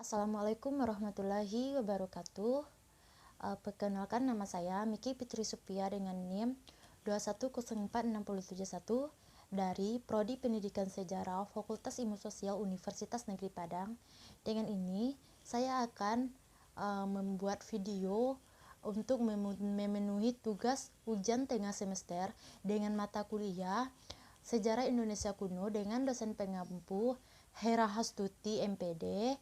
Assalamualaikum warahmatullahi wabarakatuh. Perkenalkan, nama saya Miki Fitri Supia dengan NIM 2104671 dari Prodi Pendidikan Sejarah Fakultas Ilmu Sosial Universitas Negeri Padang. Dengan ini saya akan membuat video untuk memenuhi tugas ujian tengah semester dengan mata kuliah Sejarah Indonesia Kuno dengan dosen pengampu Hera Hastuti MPD.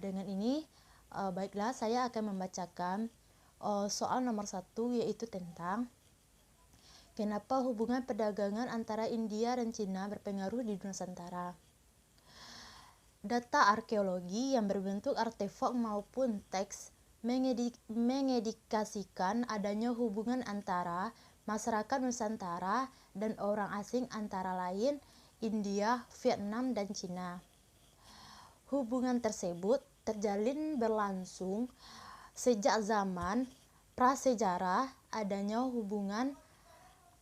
Dengan ini baiklah, saya akan membacakan soal nomor 1, yaitu tentang kenapa hubungan perdagangan antara India dan Cina berpengaruh di Nusantara. Data arkeologi yang berbentuk artefak maupun teks mengindikasikan adanya hubungan antara masyarakat Nusantara dan orang asing, antara lain India, Vietnam, dan Cina. Hubungan tersebut terjalin berlangsung sejak zaman prasejarah. Adanya hubungan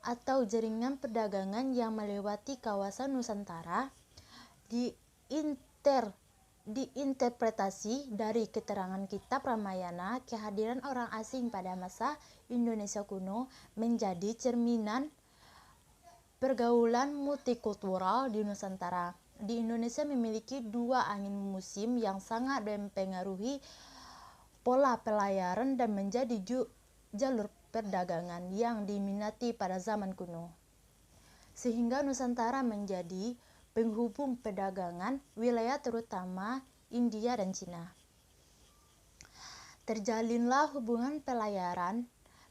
atau jaringan perdagangan yang melewati kawasan Nusantara diinterpretasi dari keterangan kitab Ramayana. Kehadiran orang asing pada masa Indonesia kuno menjadi cerminan pergaulan multikultural di Nusantara. Di Indonesia memiliki dua angin musim yang sangat mempengaruhi pola pelayaran dan menjadi jalur perdagangan yang diminati pada zaman kuno, sehingga Nusantara menjadi penghubung perdagangan wilayah terutama India dan Cina. Terjalinlah hubungan pelayaran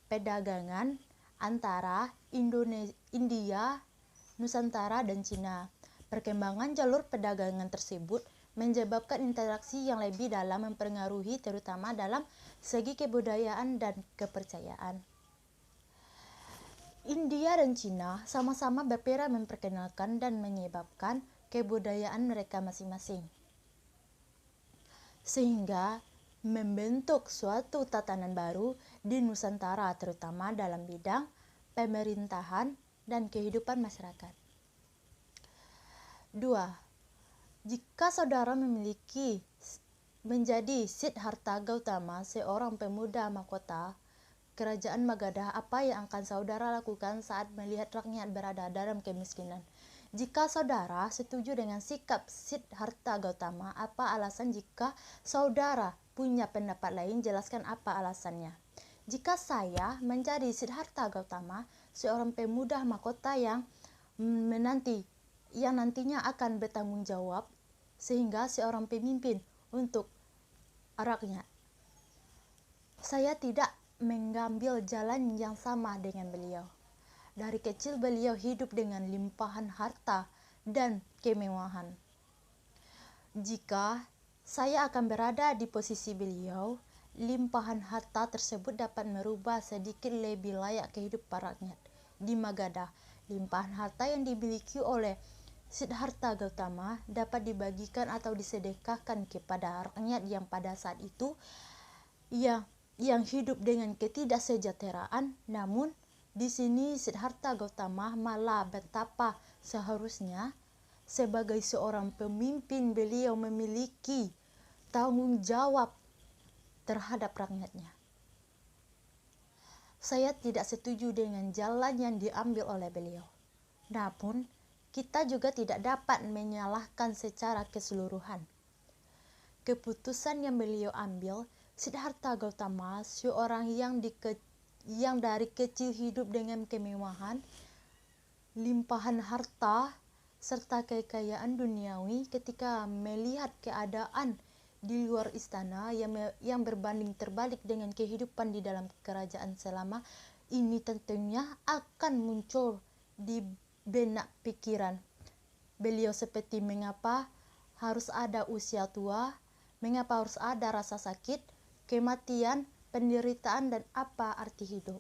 perdagangan antara India, Nusantara, dan Cina. Perkembangan jalur perdagangan tersebut menyebabkan interaksi yang lebih dalam, mempengaruhi terutama dalam segi kebudayaan dan kepercayaan. India dan Cina sama-sama berperan memperkenalkan dan menyebabkan kebudayaan mereka masing-masing, sehingga membentuk suatu tatanan baru di Nusantara, terutama dalam bidang pemerintahan dan kehidupan masyarakat. 2. Jika saudara menjadi Siddhartha Gautama, seorang pemuda mahkota Kerajaan Magadha, apa yang akan saudara lakukan saat melihat rakyat berada dalam kemiskinan? Jika saudara setuju dengan sikap Siddhartha Gautama, apa alasan? Jika saudara punya pendapat lain, jelaskan apa alasannya. Jika saya menjadi Siddhartha Gautama, seorang pemuda mahkota yang nantinya akan bertanggung jawab sehingga seorang pemimpin untuk rakyat, saya tidak mengambil jalan yang sama dengan beliau. Dari kecil beliau hidup dengan limpahan harta dan kemewahan. Jika saya akan berada di posisi beliau, limpahan harta tersebut dapat merubah sedikit lebih layak kehidupan rakyat di Magadha. Limpahan harta yang dimiliki oleh Siddhartha Gautama dapat dibagikan atau disedekahkan kepada rakyat yang pada saat itu yang hidup dengan ketidaksejahteraan. Namun di sini Siddhartha Gautama malah betapa seharusnya sebagai seorang pemimpin beliau memiliki tanggung jawab terhadap rakyatnya. Saya tidak setuju dengan jalan yang diambil oleh beliau. Namun kita juga tidak dapat menyalahkan secara keseluruhan keputusan yang beliau ambil. Siddhartha Gautama, seorang yang dari kecil hidup dengan kemewahan, limpahan harta, serta kekayaan duniawi, ketika melihat keadaan di luar istana yang berbanding terbalik dengan kehidupan di dalam kerajaan selama ini, tentunya akan muncul di benak pikiran beliau seperti mengapa harus ada usia tua, mengapa harus ada rasa sakit, kematian, penderitaan, dan apa arti hidup.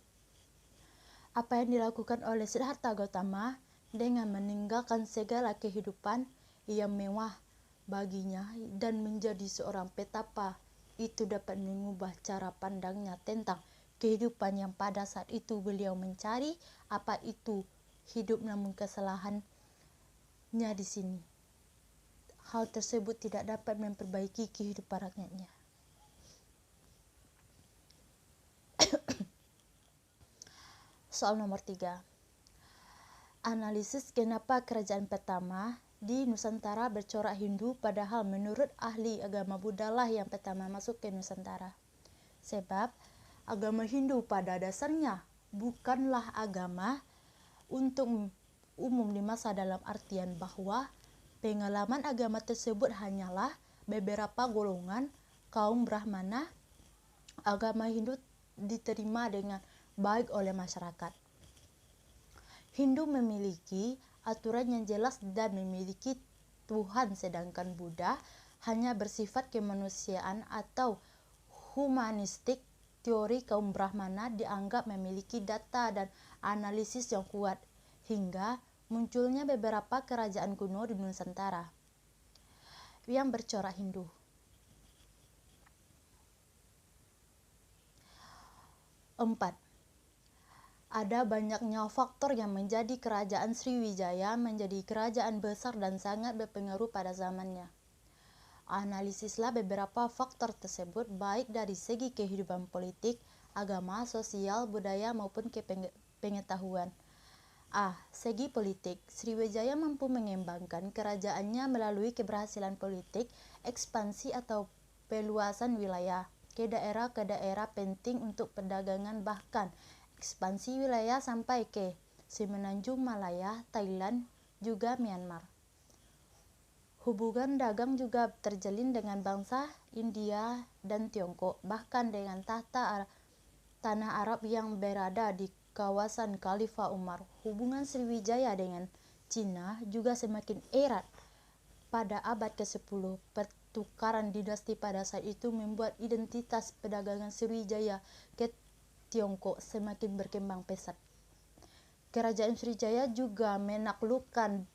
Apa yang dilakukan oleh Siddhartha Gautama dengan meninggalkan segala kehidupan yang mewah baginya dan menjadi seorang petapa, itu dapat mengubah cara pandangnya tentang kehidupan yang pada saat itu beliau mencari apa itu hidup. Namun kesalahannya di sini hal tersebut tidak dapat memperbaiki kehidupan rakyatnya. Soal nomor 3. Analisis kenapa kerajaan pertama di Nusantara bercorak Hindu, padahal menurut ahli agama Buddha lah yang pertama masuk ke Nusantara. Sebab agama Hindu pada dasarnya bukanlah agama untuk umum di masa, dalam artian bahwa pengalaman agama tersebut hanyalah beberapa golongan kaum Brahmana. Agama Hindu diterima dengan baik oleh masyarakat. Hindu memiliki aturan yang jelas dan memiliki Tuhan, sedangkan Buddha hanya bersifat kemanusiaan atau humanistik. Teori kaum Brahmana dianggap memiliki data dan analisis yang kuat, hingga munculnya beberapa kerajaan kuno di Nusantara yang bercorak Hindu. 4. Ada banyaknya faktor yang menjadi kerajaan Sriwijaya menjadi kerajaan besar dan sangat berpengaruh pada zamannya. Analisislah beberapa faktor tersebut baik dari segi kehidupan politik, agama, sosial, budaya maupun pengetahuan. A. Segi politik. Sriwijaya mampu mengembangkan kerajaannya melalui keberhasilan politik, ekspansi atau peluasan wilayah ke daerah penting untuk perdagangan, bahkan ekspansi wilayah sampai ke Semenanjung Malaya, Thailand, juga Myanmar. Hubungan dagang juga terjalin dengan bangsa India dan Tiongkok, bahkan dengan tanah Arab yang berada di kawasan Khalifah Umar. Hubungan Sriwijaya dengan Cina juga semakin erat pada abad ke-10. Pertukaran dinasti pada saat itu membuat identitas perdagangan Sriwijaya ke Tiongkok semakin berkembang pesat. Kerajaan Sriwijaya juga menaklukkan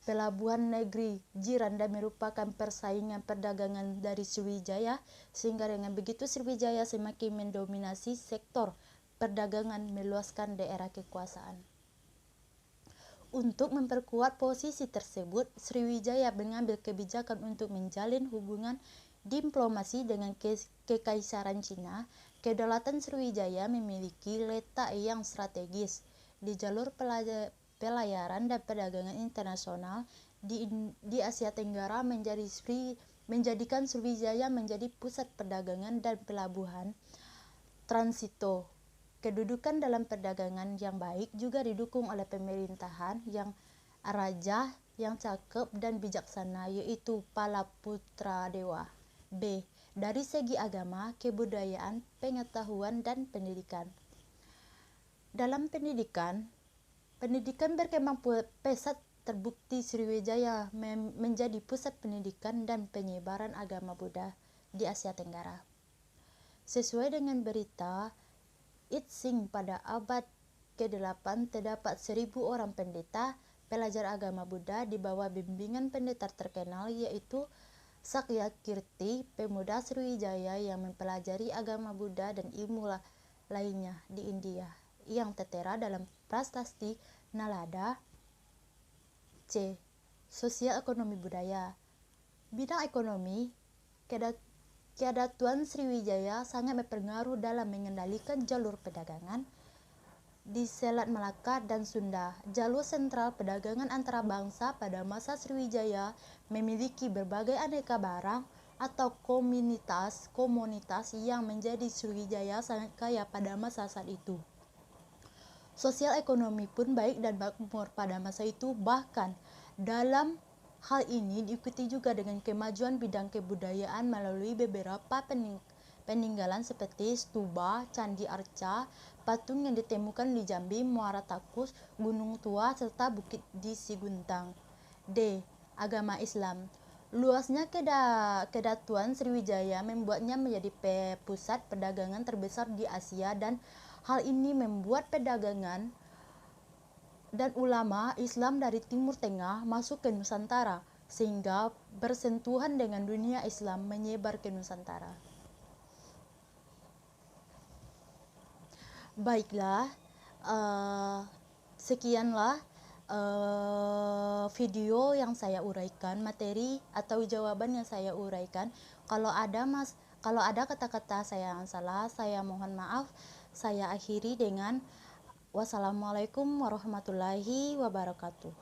pelabuhan negeri jiran dan merupakan persaingan perdagangan dari Sriwijaya, sehingga dengan begitu Sriwijaya semakin mendominasi sektor perdagangan, meluaskan daerah kekuasaan. Untuk memperkuat posisi tersebut, Sriwijaya mengambil kebijakan untuk menjalin hubungan diplomasi dengan Kekaisaran Cina. Kedaulatan Sriwijaya memiliki letak yang strategis di jalur pelayaran dan perdagangan internasional di Asia Tenggara, menjadikan Sriwijaya menjadi pusat perdagangan dan pelabuhan transito. Kedudukan dalam perdagangan yang baik juga didukung oleh pemerintahan yang raja yang cakep dan bijaksana, yaitu Palaputra Dewa. B. Dari segi agama, kebudayaan, pengetahuan, dan pendidikan. Dalam pendidikan berkembang pesat. Terbukti Sriwijaya menjadi pusat pendidikan dan penyebaran agama Buddha di Asia Tenggara. Sesuai dengan berita Itsing, pada abad ke-8 terdapat 1.000 orang pendeta pelajar agama Buddha di bawah bimbingan pendeta terkenal, yaitu Sakyakirti, pemuda Sriwijaya yang mempelajari agama Buddha dan ilmu lainnya di India, yang tertera dalam prasasti Nalanda. C. Sosial ekonomi budaya. Bidang ekonomi, keadaan Sriwijaya sangat berpengaruh dalam mengendalikan jalur perdagangan di Selat Malaka dan Sunda. Jalur sentral perdagangan antara bangsa pada masa Sriwijaya memiliki berbagai aneka barang atau komunitas yang menjadi Sriwijaya sangat kaya pada masa saat itu. Sosial ekonomi pun baik dan makmur pada masa itu, bahkan dalam hal ini diikuti juga dengan kemajuan bidang kebudayaan melalui beberapa peninggalan seperti stupa, candi arca, patung yang ditemukan di Jambi, Muara Takus, Gunung Tua, serta Bukit di Siguntang. D. Agama Islam. Luasnya kedatuan Sriwijaya membuatnya menjadi pusat perdagangan terbesar di Asia, dan hal ini membuat perdagangan dan ulama Islam dari Timur Tengah masuk ke Nusantara, sehingga bersentuhan dengan dunia Islam menyebar ke Nusantara. Baiklah, sekianlah video yang saya uraikan, materi atau jawaban yang saya uraikan. Kalau ada kata-kata saya yang salah, saya mohon maaf. Saya akhiri dengan wassalamualaikum warahmatullahi wabarakatuh.